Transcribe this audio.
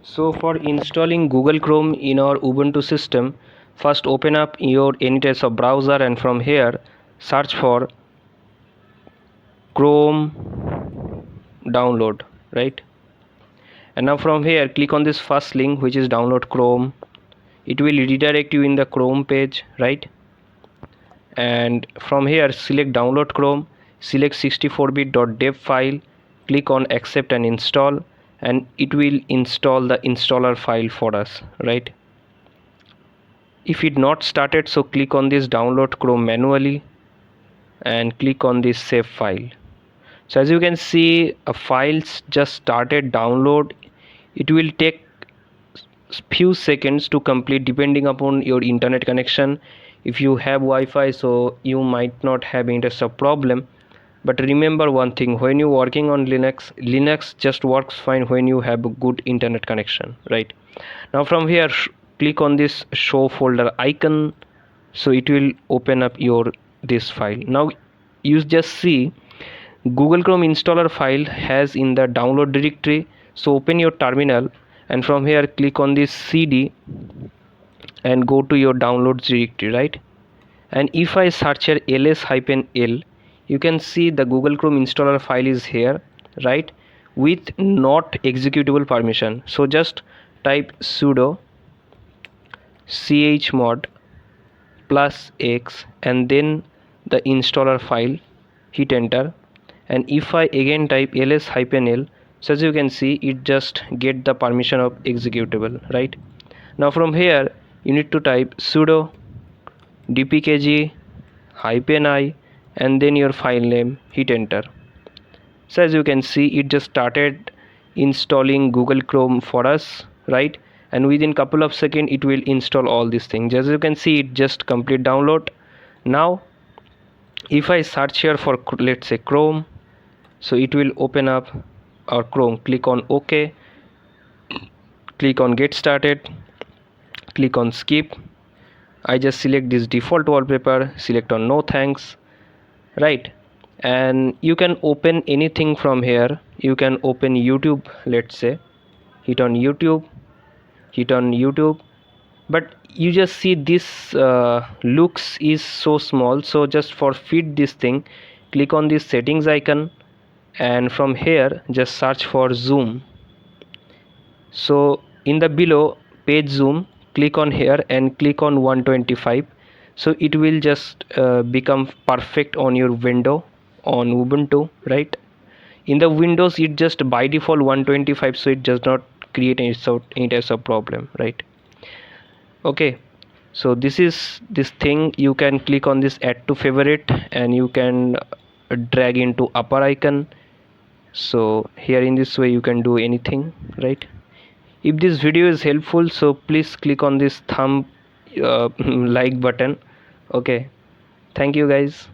So for installing Google Chrome in our Ubuntu system, first open up your any types of browser and from here search for Chrome download, right? And now from here click on this first link, which is download Chrome. It will redirect you in the Chrome page, right? And from here select download Chrome, select 64-bit.deb file, click on accept and install, and it will install the installer file for us, right? If it not started, so click on this download Chrome manually and click on this save file. So as you can see, a files just started download. It will take few seconds to complete depending upon your internet connection. If you have Wi-Fi, so you might not have any such problem, but remember one thing: when you're working on Linux just works fine when you have a good internet connection, right? Now from here click on this show folder icon, so it will open up your this file. Now you just see Google Chrome installer file has in the download directory. So open your terminal and from here click on this CD and go to your downloads directory, right? And if I search here ls-l, you can see the Google Chrome installer file is here, right, with not executable permission. So just type sudo chmod +x and then the installer file, hit enter, and if I again type ls-l, so as you can see it just get the permission of executable, right? Now from here you need to type sudo dpkg -i and then your file name, hit enter. So as you can see it just started installing Google Chrome for us, right? And within couple of seconds it will install all these things. As you can see it just complete download. Now if I search here for, let's say, Chrome, so it will open up our Chrome. Click on OK, click on get started, click on skip. I just select this default wallpaper, select on no thanks, right? And you can open anything from here. You can open YouTube, let's say, hit on YouTube, but you just see this looks is so small, so just for fit this thing click on this settings icon and from here just search for zoom. So in the below page zoom, click on here and click on 125, so it will just become perfect on your window on Ubuntu, right? In the Windows it just by default 125, so it does not create any types of problem, right? Okay, so this is this thing. You can click on this add to favorite and you can drag into upper icon. So here in this way you can do anything, right? If this video is helpful, so please click on this thumb like button. Okay, thank you guys.